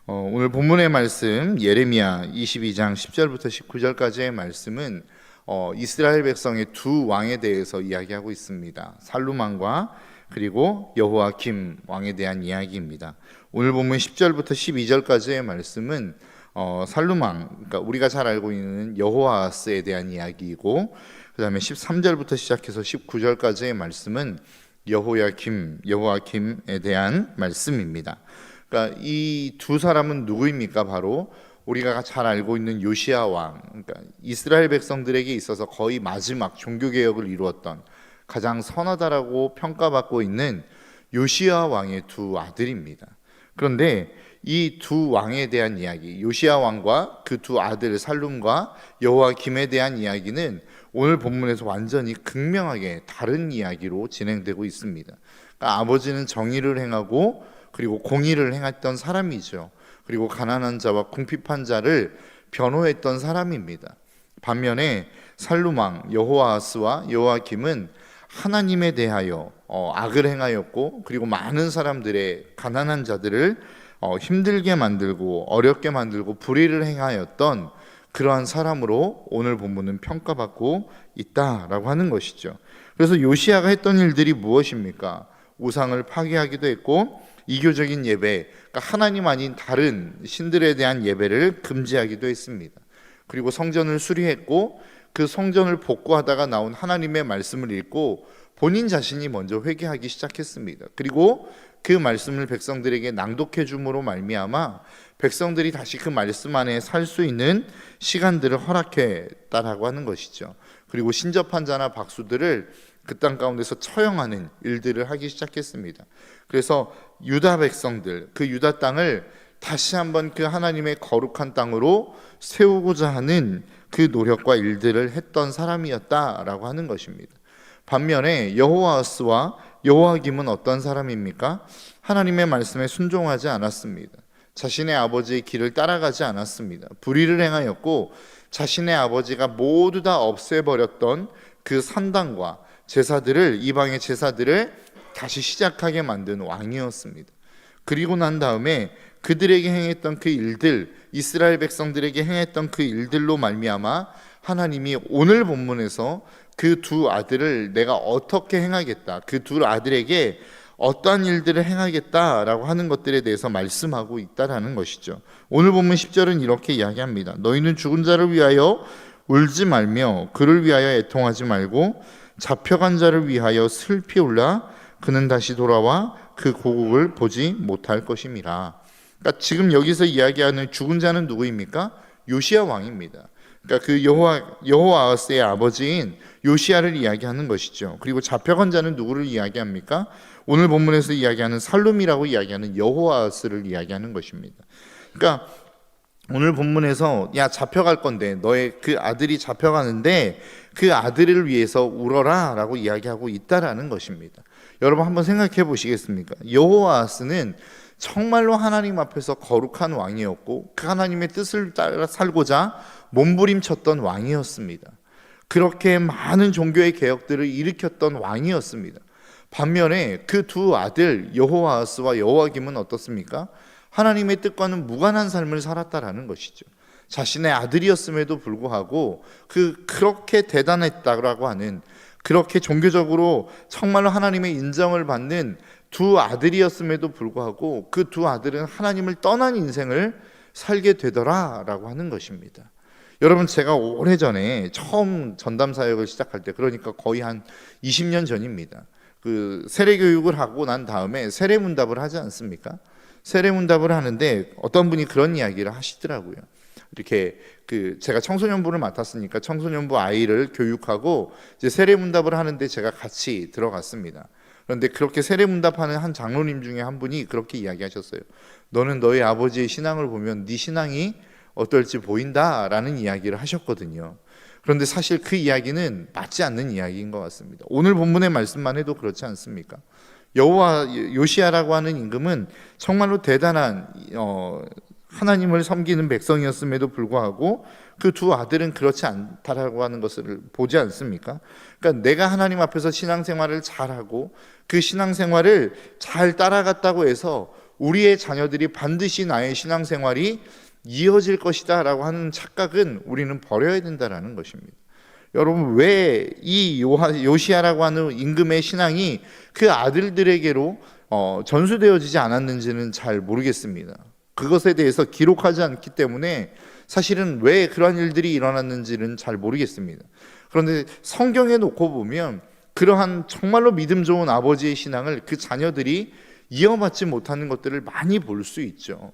오늘 본문의 말씀 예레미야 22장 10절부터 19절까지의 말씀은 이스라엘 백성의 두 왕에 대해서 이야기하고 있습니다. 살루망과 그리고 여호야김 왕에 대한 이야기입니다. 오늘 본문 10절부터 12절까지의 말씀은 살루망, 그러니까 우리가 잘 알고 있는 여호아하스에 대한 이야기이고, 그 다음에 13절부터 시작해서 19절까지의 말씀은 여호야김에 대한 말씀입니다. 그러니까 이 두 사람은 누구입니까? 바로 우리가 잘 알고 있는 요시야 왕, 그러니까 이스라엘 백성들에게 있어서 거의 마지막 종교 개혁을 이루었던 가장 선하다라고 평가받고 있는 요시야 왕의 두 아들입니다. 그런데 이 두 왕에 대한 이야기, 요시야 왕과 그 두 아들 살룸과 여호야김에 대한 이야기는 오늘 본문에서 완전히 극명하게 다른 이야기로 진행되고 있습니다. 그러니까 아버지는 정의를 행하고 그리고 공의를 행했던 사람이죠. 그리고 가난한 자와 궁핍한 자를 변호했던 사람입니다. 반면에 살루망, 여호아하스와 여호야김은 하나님에 대하여 악을 행하였고, 그리고 많은 사람들의 가난한 자들을 힘들게 만들고 어렵게 만들고 불의를 행하였던 그러한 사람으로 오늘 본문은 평가받고 있다라고 하는 것이죠. 그래서 요시야가 했던 일들이 무엇입니까? 우상을 파괴하기도 했고, 이교적인 예배, 그러니까 하나님 아닌 다른 신들에 대한 예배를 금지하기도 했습니다. 그리고 성전을 수리했고, 그 성전을 복구하다가 나온 하나님의 말씀을 읽고 본인 자신이 먼저 회개하기 시작했습니다. 그리고 그 말씀을 백성들에게 낭독해 줌으로 말미암아 백성들이 다시 그 말씀 안에 살 수 있는 시간들을 허락했다라고 하는 것이죠. 그리고 신접한 자나 박수들을 그 땅 가운데서 처형하는 일들을 하기 시작했습니다. 그래서 유다 백성들, 그 유다 땅을 다시 한번 그 하나님의 거룩한 땅으로 세우고자 하는 그 노력과 일들을 했던 사람이었다라고 하는 것입니다. 반면에 여호아하스와 여호야김은 어떤 사람입니까? 하나님의 말씀에 순종하지 않았습니다. 자신의 아버지의 길을 따라가지 않았습니다. 불의를 행하였고, 자신의 아버지가 모두 다 없애버렸던 그 산당과 제사들을, 이방의 제사들을 다시 시작하게 만든 왕이었습니다. 그리고 난 다음에 그들에게 행했던 그 일들, 이스라엘 백성들에게 행했던 그 일들로 말미암아 하나님이 오늘 본문에서 그 두 아들을 내가 어떻게 행하겠다, 그 두 아들에게 어떠한 일들을 행하겠다라고 하는 것들에 대해서 말씀하고 있다라는 것이죠. 오늘 본문 10절은 이렇게 이야기합니다. 너희는 죽은 자를 위하여 울지 말며 그를 위하여 애통하지 말고 잡혀간 자를 위하여 슬피 울라. 그는 다시 돌아와 그 고국을 보지 못할 것임이라. 그러니까 지금 여기서 이야기하는 죽은 자는 누구입니까? 요시야 왕입니다. 그러니까 그 여호아하스의 아버지인 요시야를 이야기하는 것이죠. 그리고 잡혀간 자는 누구를 이야기합니까? 오늘 본문에서 이야기하는 살룸이라고 이야기하는 여호아하스를 이야기하는 것입니다. 그러니까 오늘 본문에서 야, 잡혀갈 건데, 너의 그 아들이 잡혀가는데 그 아들을 위해서 울어라 라고 이야기하고 있다라는 것입니다. 여러분 한번 생각해 보시겠습니까? 여호아하스는 정말로 하나님 앞에서 거룩한 왕이었고, 그 하나님의 뜻을 따라 살고자 몸부림쳤던 왕이었습니다. 그렇게 많은 종교의 개혁들을 일으켰던 왕이었습니다. 반면에 그 두 아들 여호아하스와 여호야김은 어떻습니까? 하나님의 뜻과는 무관한 삶을 살았다라는 것이죠. 자신의 아들이었음에도 불구하고 그렇게 대단했다라고 하는, 그렇게 종교적으로 정말로 하나님의 인정을 받는 두 아들이었음에도 불구하고 그 두 아들은 하나님을 떠난 인생을 살게 되더라라고 하는 것입니다. 여러분, 제가 오래전에 처음 전담 사역을 시작할 때, 그러니까 거의 한 20년 전입니다. 그 세례 교육을 하고 난 다음에 세례 문답을 하지 않습니까? 세례 문답을 하는데 어떤 분이 그런 이야기를 하시더라고요. 이렇게 제가 청소년부를 맡았으니까 청소년부 아이를 교육하고 이제 세례 문답을 하는데 제가 같이 들어갔습니다. 그런데 그렇게 세례 문답하는 한 장로님 중에 한 분이 그렇게 이야기하셨어요. 너는 너희 아버지의 신앙을 보면 네 신앙이 어떨지 보인다라는 이야기를 하셨거든요. 그런데 사실 그 이야기는 맞지 않는 이야기인 것 같습니다. 오늘 본문의 말씀만 해도 그렇지 않습니까? 요시야라고 하는 임금은 정말로 대단한 하나님을 섬기는 백성이었음에도 불구하고 그 두 아들은 그렇지 않다라고 하는 것을 보지 않습니까? 그러니까 내가 하나님 앞에서 신앙생활을 잘하고 그 신앙생활을 잘 따라갔다고 해서 우리의 자녀들이 반드시 나의 신앙생활이 이어질 것이다 라고 하는 착각은 우리는 버려야 된다라는 것입니다. 여러분, 왜 이 요시야라고 하는 임금의 신앙이 그 아들들에게로 전수되어지지 않았는지는 잘 모르겠습니다. 그것에 대해서 기록하지 않기 때문에 사실은 왜 그러한 일들이 일어났는지는 잘 모르겠습니다. 그런데 성경에 놓고 보면 그러한 정말로 믿음 좋은 아버지의 신앙을 그 자녀들이 이어받지 못하는 것들을 많이 볼 수 있죠.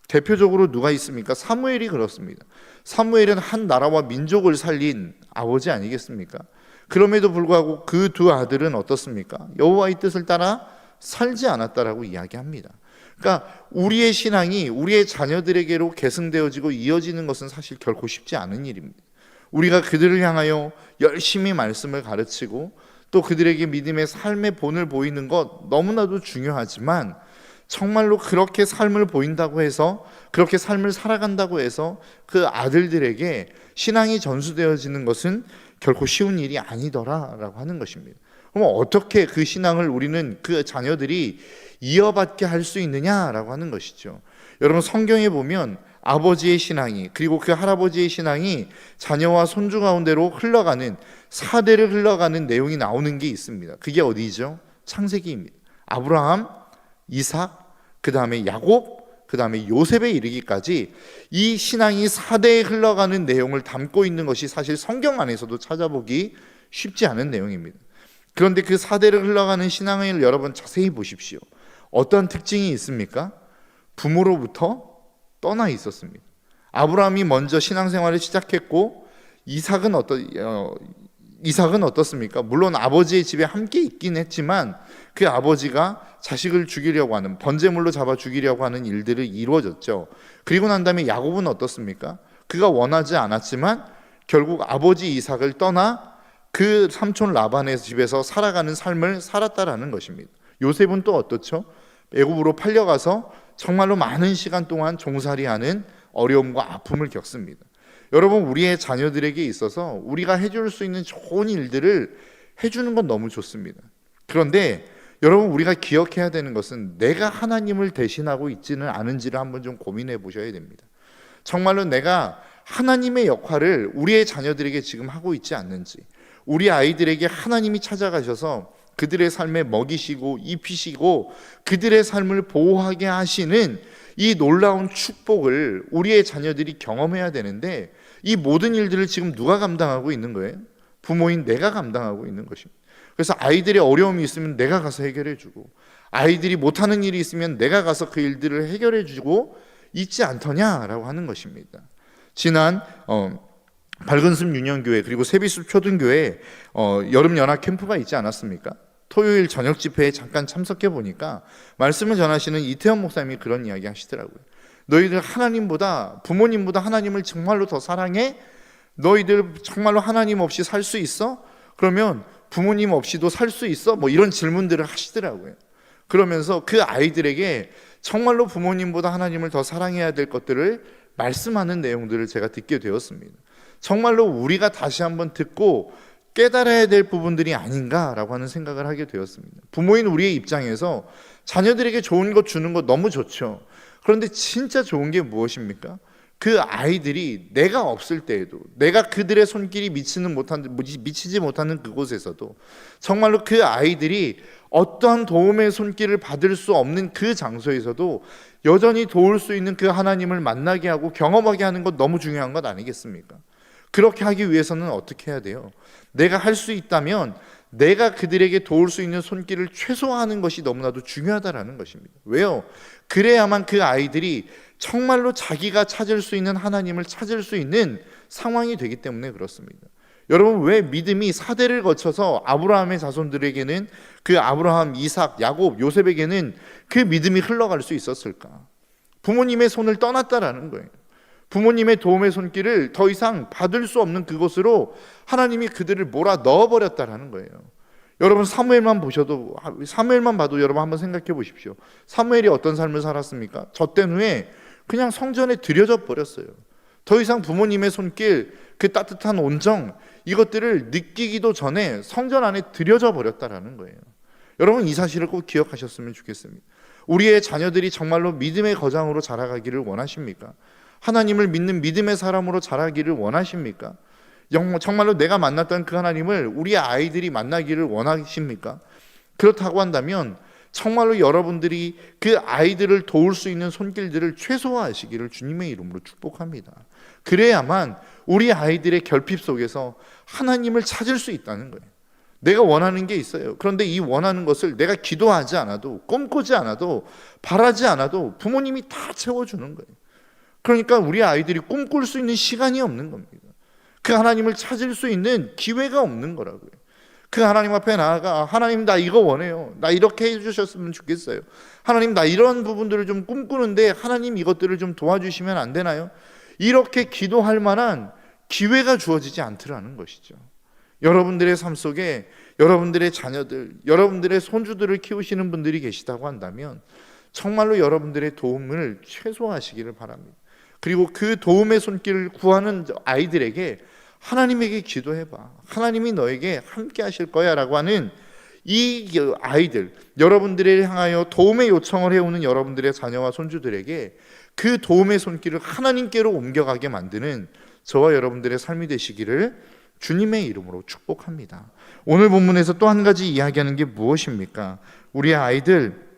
대표적으로 누가 있습니까? 사무엘이 그렇습니다. 사무엘은 한 나라와 민족을 살린 아버지 아니겠습니까? 그럼에도 불구하고 그 두 아들은 어떻습니까? 여호와의 뜻을 따라 살지 않았다라고 이야기합니다. 그러니까 우리의 신앙이 우리의 자녀들에게로 계승되어지고 이어지는 것은 사실 결코 쉽지 않은 일입니다. 우리가 그들을 향하여 열심히 말씀을 가르치고 또 그들에게 믿음의 삶의 본을 보이는 것 너무나도 중요하지만 정말로 그렇게 삶을 보인다고 해서, 그렇게 삶을 살아간다고 해서 그 아들들에게 신앙이 전수되어지는 것은 결코 쉬운 일이 아니더라라고 하는 것입니다. 그럼 어떻게 그 신앙을 우리는 그 자녀들이 이어받게 할 수 있느냐라고 하는 것이죠. 여러분, 성경에 보면 아버지의 신앙이, 그리고 그 할아버지의 신앙이 자녀와 손주 가운데로 흘러가는, 사대를 흘러가는 내용이 나오는 게 있습니다. 그게 어디죠? 창세기입니다. 아브라함, 이삭, 그 다음에 야곱, 그 다음에 요셉에 이르기까지 이 신앙이 4대에 흘러가는 내용을 담고 있는 것이 사실 성경 안에서도 찾아보기 쉽지 않은 내용입니다. 그런데 그 4대를 흘러가는 신앙을 여러분 자세히 보십시오. 어떤 특징이 있습니까? 부모로부터 떠나 있었습니다. 아브라함이 먼저 신앙생활을 시작했고 이삭은 어떻습니까? 물론 아버지의 집에 함께 있긴 했지만 그 아버지가 자식을 죽이려고 하는, 번제물로 잡아 죽이려고 하는 일들을 이루어졌죠. 그리고 난 다음에 야곱은 어떻습니까? 그가 원하지 않았지만 결국 아버지 이삭을 떠나 그 삼촌 라반의 집에서 살아가는 삶을 살았다라는 것입니다. 요셉은 또 어떻죠? 애굽으로 팔려가서 정말로 많은 시간 동안 종살이하는 어려움과 아픔을 겪습니다. 여러분, 우리의 자녀들에게 있어서 우리가 해줄 수 있는 좋은 일들을 해주는 건 너무 좋습니다. 그런데 여러분, 우리가 기억해야 되는 것은 내가 하나님을 대신하고 있지는 않은지를 한번 좀 고민해 보셔야 됩니다. 정말로 내가 하나님의 역할을 우리의 자녀들에게 지금 하고 있지 않는지, 우리 아이들에게 하나님이 찾아가셔서 그들의 삶에 먹이시고 입히시고 그들의 삶을 보호하게 하시는 이 놀라운 축복을 우리의 자녀들이 경험해야 되는데, 이 모든 일들을 지금 누가 감당하고 있는 거예요? 부모인 내가 감당하고 있는 것입니다. 그래서 아이들의 어려움이 있으면 내가 가서 해결해주고, 아이들이 못하는 일이 있으면 내가 가서 그 일들을 해결해주고 있지 않더냐라고 하는 것입니다. 지난 밝은숲 유년교회 그리고 세비숲 초등교회 여름 연합 캠프가 있지 않았습니까? 토요일 저녁 집회에 잠깐 참석해 보니까 말씀을 전하시는 이태원 목사님이 그런 이야기 하시더라고요. 너희들 하나님보다, 부모님보다 하나님을 정말로 더 사랑해? 너희들 정말로 하나님 없이 살 수 있어? 그러면 부모님 없이도 살 수 있어? 뭐 이런 질문들을 하시더라고요. 그러면서 그 아이들에게 정말로 부모님보다 하나님을 더 사랑해야 될 것들을 말씀하는 내용들을 제가 듣게 되었습니다. 정말로 우리가 다시 한번 듣고 깨달아야 될 부분들이 아닌가라고 하는 생각을 하게 되었습니다. 부모인 우리의 입장에서 자녀들에게 좋은 것 주는 거 너무 좋죠. 그런데 진짜 좋은 게 무엇입니까? 그 아이들이 내가 없을 때에도, 내가 그들의 손길이 미치지 못하는 그곳에서도 정말로 그 아이들이 어떠한 도움의 손길을 받을 수 없는 그 장소에서도 여전히 도울 수 있는 그 하나님을 만나게 하고 경험하게 하는 것 너무 중요한 것 아니겠습니까? 그렇게 하기 위해서는 어떻게 해야 돼요? 내가 할 수 있다면 내가 그들에게 도울 수 있는 손길을 최소화하는 것이 너무나도 중요하다라는 것입니다. 왜요? 그래야만 그 아이들이 정말로 자기가 찾을 수 있는 하나님을 찾을 수 있는 상황이 되기 때문에 그렇습니다. 여러분, 왜 믿음이 4대를 거쳐서 아브라함의 자손들에게는, 그 아브라함, 이삭, 야곱, 요셉에게는 그 믿음이 흘러갈 수 있었을까? 부모님의 손을 떠났다라는 거예요. 부모님의 도움의 손길을 더 이상 받을 수 없는 그곳으로 하나님이 그들을 몰아 넣어버렸다라는 거예요. 여러분, 사무엘만 봐도 여러분 한번 생각해 보십시오. 사무엘이 어떤 삶을 살았습니까? 젖된 후에 그냥 성전에 들여져 버렸어요. 더 이상 부모님의 손길, 그 따뜻한 온정, 이것들을 느끼기도 전에 성전 안에 들여져 버렸다라는 거예요. 여러분, 이 사실을 꼭 기억하셨으면 좋겠습니다. 우리의 자녀들이 정말로 믿음의 거장으로 자라가기를 원하십니까? 하나님을 믿는 믿음의 사람으로 자라기를 원하십니까? 정말로 내가 만났던 그 하나님을 우리 아이들이 만나기를 원하십니까? 그렇다고 한다면 정말로 여러분들이 그 아이들을 도울 수 있는 손길들을 최소화하시기를 주님의 이름으로 축복합니다. 그래야만 우리 아이들의 결핍 속에서 하나님을 찾을 수 있다는 거예요. 내가 원하는 게 있어요. 그런데 이 원하는 것을 내가 기도하지 않아도, 꿈꾸지 않아도, 바라지 않아도 부모님이 다 채워주는 거예요. 그러니까 우리 아이들이 꿈꿀 수 있는 시간이 없는 겁니다. 그 하나님을 찾을 수 있는 기회가 없는 거라고요. 그 하나님 앞에 나아가, 하나님 나 이거 원해요. 나 이렇게 해주셨으면 좋겠어요. 하나님 나 이런 부분들을 좀 꿈꾸는데 하나님 이것들을 좀 도와주시면 안 되나요? 이렇게 기도할 만한 기회가 주어지지 않더라는 것이죠. 여러분들의 삶 속에 여러분들의 자녀들, 여러분들의 손주들을 키우시는 분들이 계시다고 한다면 정말로 여러분들의 도움을 최소화하시기를 바랍니다. 그리고 그 도움의 손길을 구하는 아이들에게 하나님에게 기도해봐. 하나님이 너에게 함께 하실 거야 라고 하는 이 아이들, 여러분들을 향하여 도움의 요청을 해오는 여러분들의 자녀와 손주들에게 그 도움의 손길을 하나님께로 옮겨가게 만드는 저와 여러분들의 삶이 되시기를 주님의 이름으로 축복합니다. 오늘 본문에서 또 한 가지 이야기하는 게 무엇입니까? 우리 아이들,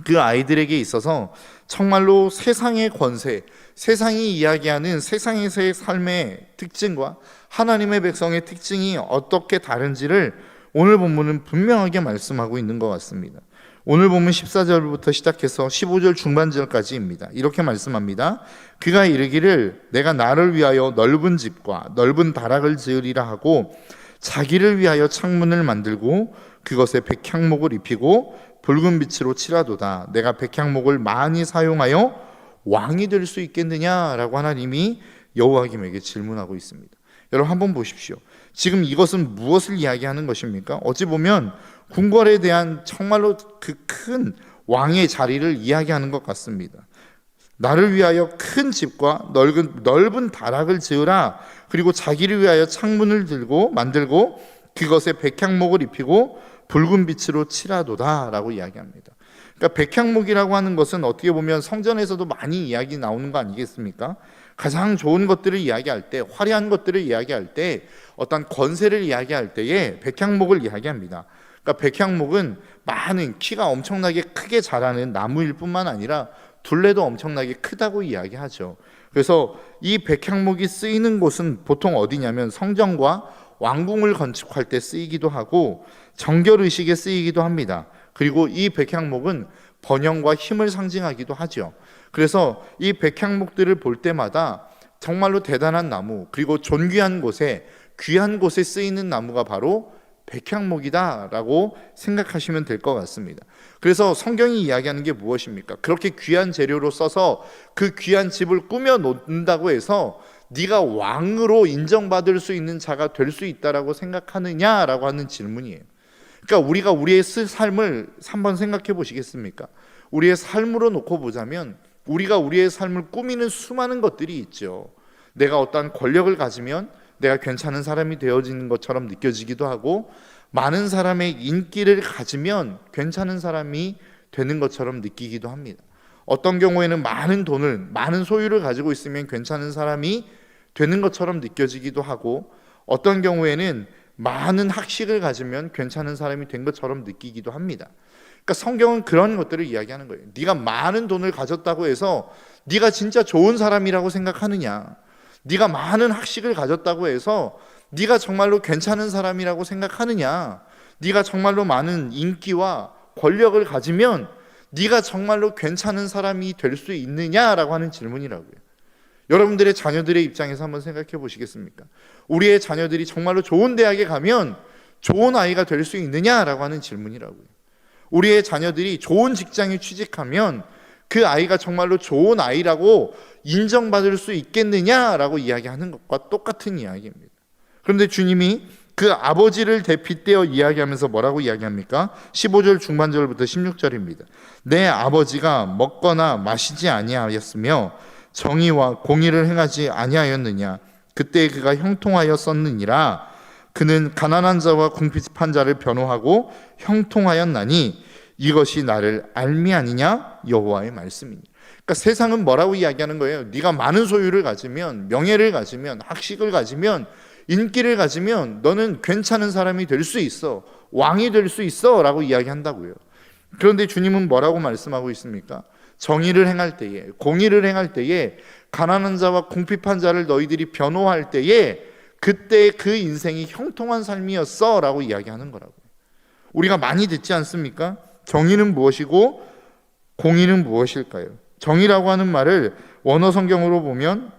그 아이들에게 있어서 정말로 세상의 권세, 세상이 이야기하는 세상에서의 삶의 특징과 하나님의 백성의 특징이 어떻게 다른지를 오늘 본문은 분명하게 말씀하고 있는 것 같습니다. 오늘 본문 14절부터 시작해서 15절 중반절까지입니다. 이렇게 말씀합니다. 그가 이르기를 내가 나를 위하여 넓은 집과 넓은 다락을 지으리라 하고 자기를 위하여 창문을 만들고 그것에 백향목을 입히고 붉은 빛으로 칠하도다. 내가 백향목을 많이 사용하여 왕이 될 수 있겠느냐라고 하나님이 여호와김에게 질문하고 있습니다. 여러분 한번 보십시오. 지금 이것은 무엇을 이야기하는 것입니까? 어찌 보면 궁궐에 대한 정말로 그 큰 왕의 자리를 이야기하는 것 같습니다. 나를 위하여 큰 집과 넓은 다락을 지으라. 그리고 자기를 위하여 창문을 만들고 그것에 백향목을 입히고 붉은 빛으로 칠하도다 라고 이야기합니다. 그러니까 백향목이라고 하는 것은 어떻게 보면 성전에서도 많이 이야기 나오는 거 아니겠습니까? 가장 좋은 것들을 이야기할 때, 화려한 것들을 이야기할 때, 어떤 권세를 이야기할 때에 백향목을 이야기합니다. 그러니까 백향목은 많은 키가 엄청나게 크게 자라는 나무일 뿐만 아니라 둘레도 엄청나게 크다고 이야기하죠. 그래서 이 백향목이 쓰이는 곳은 보통 어디냐면 성전과 왕궁을 건축할 때 쓰이기도 하고 정결의식에 쓰이기도 합니다. 그리고 이 백향목은 번영과 힘을 상징하기도 하죠. 그래서 이 백향목들을 볼 때마다 정말로 대단한 나무, 그리고 존귀한 곳에, 귀한 곳에 쓰이는 나무가 바로 백향목이다라고 생각하시면 될 것 같습니다. 그래서 성경이 이야기하는 게 무엇입니까? 그렇게 귀한 재료로 써서 그 귀한 집을 꾸며 놓는다고 해서 네가 왕으로 인정받을 수 있는 자가 될 수 있다라고 생각하느냐라고 하는 질문이에요. 그러니까 우리가 우리의 삶을 한번 생각해 보시겠습니까? 우리의 삶으로 놓고 보자면 우리가 우리의 삶을 꾸미는 수많은 것들이 있죠. 내가 어떠한 권력을 가지면 내가 괜찮은 사람이 되어지는 것처럼 느껴지기도 하고, 많은 사람의 인기를 가지면 괜찮은 사람이 되는 것처럼 느끼기도 합니다. 어떤 경우에는 많은 돈을, 많은 소유를 가지고 있으면 괜찮은 사람이 되는 것처럼 느껴지기도 하고, 어떤 경우에는 많은 학식을 가지면 괜찮은 사람이 된 것처럼 느끼기도 합니다. 그러니까 성경은 그런 것들을 이야기하는 거예요. 네가 많은 돈을 가졌다고 해서 네가 진짜 좋은 사람이라고 생각하느냐, 네가 많은 학식을 가졌다고 해서 네가 정말로 괜찮은 사람이라고 생각하느냐, 네가 정말로 많은 인기와 권력을 가지면 네가 정말로 괜찮은 사람이 될 수 있느냐라고 하는 질문이라고요. 여러분들의 자녀들의 입장에서 한번 생각해 보시겠습니까? 우리의 자녀들이 정말로 좋은 대학에 가면 좋은 아이가 될 수 있느냐라고 하는 질문이라고요. 우리의 자녀들이 좋은 직장에 취직하면 그 아이가 정말로 좋은 아이라고 인정받을 수 있겠느냐라고 이야기하는 것과 똑같은 이야기입니다. 그런데 주님이 그 아버지를 대핏대어 이야기하면서 뭐라고 이야기합니까? 15절 중반절부터 16절입니다. 내 아버지가 먹거나 마시지 아니하였으며 정의와 공의를 행하지 아니하였느냐? 그때 그가 형통하였었느니라. 그는 가난한 자와 궁핍한 자를 변호하고 형통하였나니 이것이 나를 알미 아니냐? 여호와의 말씀이니. 그러니까 세상은 뭐라고 이야기하는 거예요? 네가 많은 소유를 가지면, 명예를 가지면, 학식을 가지면, 인기를 가지면 너는 괜찮은 사람이 될 수 있어, 왕이 될 수 있어 라고 이야기한다고요. 그런데 주님은 뭐라고 말씀하고 있습니까? 정의를 행할 때에, 공의를 행할 때에, 가난한 자와 궁핍한 자를 너희들이 변호할 때에 그때 그 인생이 형통한 삶이었어 라고 이야기하는 거라고요. 우리가 많이 듣지 않습니까? 정의는 무엇이고 공의는 무엇일까요? 정의라고 하는 말을 원어 성경으로 보면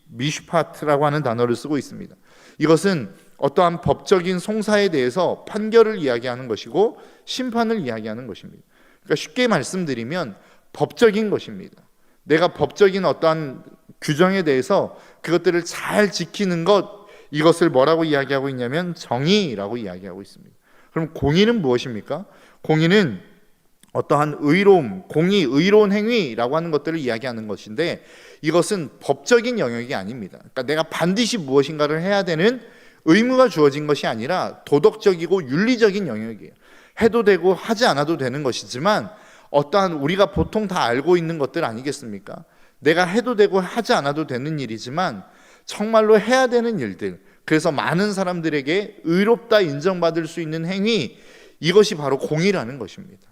미슈파트라고 하는 단어를 쓰고 있습니다. 이것은 어떠한 법적인 송사에 대해서 판결을 이야기하는 것이고 심판을 이야기하는 것입니다. 그러니까 쉽게 말씀드리면 법적인 것입니다. 내가 법적인 어떠한 규정에 대해서 그것들을 잘 지키는 것, 이것을 뭐라고 이야기하고 있냐면 정의라고 이야기하고 있습니다. 그럼 공의는 무엇입니까? 공의는 어떠한 의로움, 공의, 의로운 행위라고 하는 것들을 이야기하는 것인데 이것은 법적인 영역이 아닙니다. 그러니까 내가 반드시 무엇인가를 해야 되는 의무가 주어진 것이 아니라 도덕적이고 윤리적인 영역이에요. 해도 되고 하지 않아도 되는 것이지만 어떠한 우리가 보통 다 알고 있는 것들 아니겠습니까? 내가 해도 되고 하지 않아도 되는 일이지만 정말로 해야 되는 일들, 그래서 많은 사람들에게 의롭다 인정받을 수 있는 행위, 이것이 바로 공의라는 것입니다.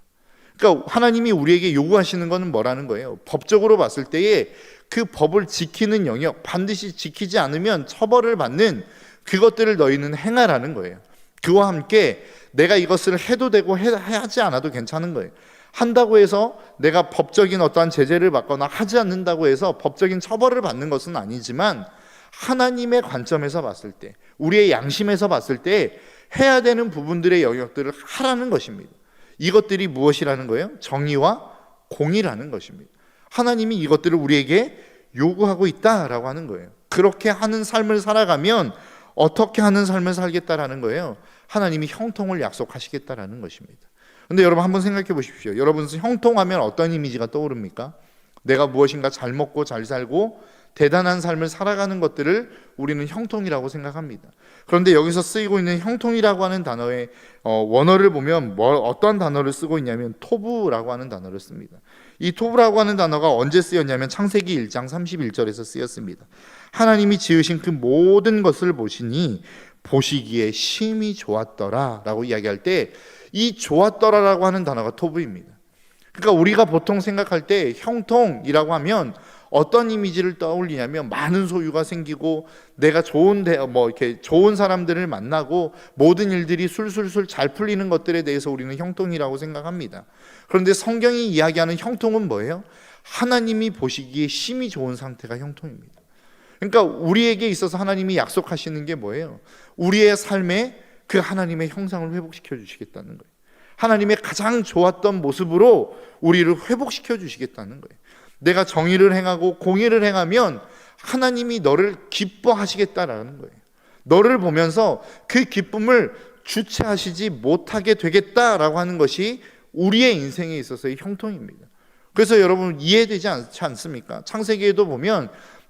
그러니까 하나님이 우리에게 요구하시는 것은 뭐라는 거예요? 법적으로 봤을 때에 그 법을 지키는 영역, 반드시 지키지 않으면 처벌을 받는 그것들을 너희는 행하라는 거예요. 그와 함께 내가 이것을 해도 되고 하지 않아도 괜찮은 거예요. 한다고 해서 내가 법적인 어떠한 제재를 받거나 하지 않는다고 해서 법적인 처벌을 받는 것은 아니지만 하나님의 관점에서 봤을 때, 우리의 양심에서 봤을 때 해야 되는 부분들의 영역들을 하라는 것입니다. 이것들이 무엇이라는 거예요? 정의와 공의라는 것입니다. 하나님이 이것들을 우리에게 요구하고 있다라고 하는 거예요. 그렇게 하는 삶을 살아가면 어떻게 하는 삶을 살겠다라는 거예요? 하나님이 형통을 약속하시겠다라는 것입니다. 근데 여러분 한번 생각해 보십시오. 여러분 형통하면 어떤 이미지가 떠오릅니까? 내가 무엇인가 잘 먹고 잘 살고 대단한 삶을 살아가는 것들을 우리는 형통이라고 생각합니다. 그런데 여기서 쓰이고 있는 형통이라고 하는 단어의 원어를 보면 어떤 단어를 쓰고 있냐면 토부라고 하는 단어를 씁니다. 이 토부라고 하는 단어가 언제 쓰였냐면 창세기 1장 31절에서 쓰였습니다. 하나님이 지으신 그 모든 것을 보시니 보시기에 심히 좋았더라 라고 이야기할 때 이 좋았더라라고 하는 단어가 토부입니다. 그러니까 우리가 보통 생각할 때 형통이라고 하면 어떤 이미지를 떠올리냐면 많은 소유가 생기고 내가 이렇게 좋은 사람들을 만나고 모든 일들이 술술술 잘 풀리는 것들에 대해서 우리는 형통이라고 생각합니다. 그런데 성경이 이야기하는 형통은 뭐예요? 하나님이 보시기에 심히 좋은 상태가 형통입니다. 그러니까 우리에게 있어서 하나님이 약속하시는 게 뭐예요? 우리의 삶에 그 하나님의 형상을 회복시켜 주시겠다는 거예요. 하나님의 가장 좋았던 모습으로 우리를 회복시켜 주시겠다는 거예요. 내가 정의를 행하고 공의를 행하면 하나님이 너를 기뻐하시겠다라는 거예요. 너를 보면서 그 기쁨을 주체하시지 못하게 되겠다라고 하는 것이 우리의 인생에 있어서의 형통입니다. 그래서 여러분 이해되지 않지 않습니까? 창세기에도 보면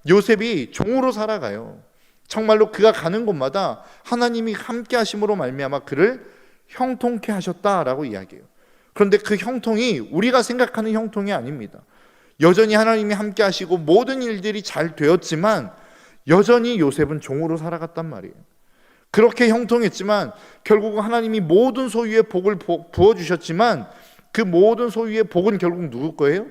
요셉이 종으로 살아가요. 정말로 그가 가는 곳마다 하나님이 함께 하심으로 말미암아 그를 형통케 하셨다라고 이야기해요. 그런데 그 형통이 우리가 생각하는 형통이 아닙니다. 여전히 하나님이 함께 하시고 모든 일들이 잘 되었지만 여전히 요셉은 종으로 살아갔단 말이에요. 그렇게 형통했지만 결국은 하나님이 모든 소유의 복을 부어주셨지만 그 모든 소유의 복은 결국 누구 거예요?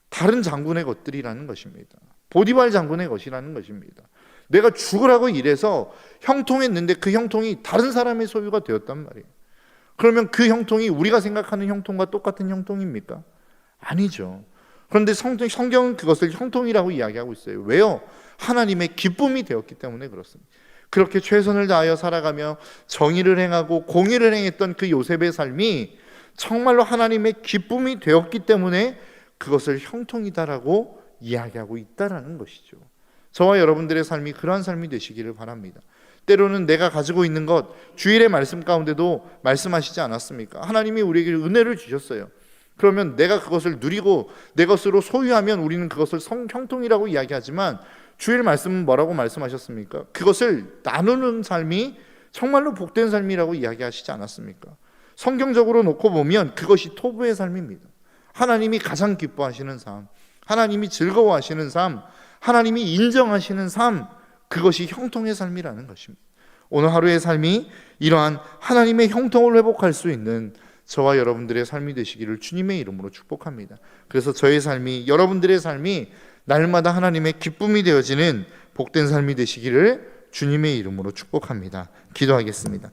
다른 장군의 것들이라는 것입니다. 보디발 장군의 것이라는 것입니다. 내가 죽으라고 일해서 형통했는데 그 형통이 다른 사람의 소유가 되었단 말이에요. 그러면 그 형통이 우리가 생각하는 형통과 똑같은 형통입니까? 아니죠. 그런데 성경은 그것을 형통이라고 이야기하고 있어요. 왜요? 하나님의 기쁨이 되었기 때문에 그렇습니다. 그렇게 최선을 다하여 살아가며 정의를 행하고 공의를 행했던 그 요셉의 삶이 정말로 하나님의 기쁨이 되었기 때문에 그것을 형통이다라고 이야기하고 있다라는 것이죠. 저와 여러분들의 삶이 그러한 삶이 되시기를 바랍니다. 때로는 내가 가지고 있는 것, 주일의 말씀 가운데도 말씀하시지 않았습니까? 하나님이 우리에게 은혜를 주셨어요. 그러면 내가 그것을 누리고 내 것으로 소유하면 우리는 그것을 형통이라고 이야기하지만 주일 말씀은 뭐라고 말씀하셨습니까? 그것을 나누는 삶이 정말로 복된 삶이라고 이야기하시지 않았습니까? 성경적으로 놓고 보면 그것이 토부의 삶입니다. 하나님이 가장 기뻐하시는 삶, 하나님이 즐거워하시는 삶, 하나님이 인정하시는 삶, 그것이 형통의 삶이라는 것입니다. 오늘 하루의 삶이 이러한 하나님의 형통을 회복할 수 있는 저와 여러분들의 삶이 되시기를 주님의 이름으로 축복합니다. 그래서 저의 삶이, 여러분들의 삶이 날마다 하나님의 기쁨이 되어지는 복된 삶이 되시기를 주님의 이름으로 축복합니다. 기도하겠습니다.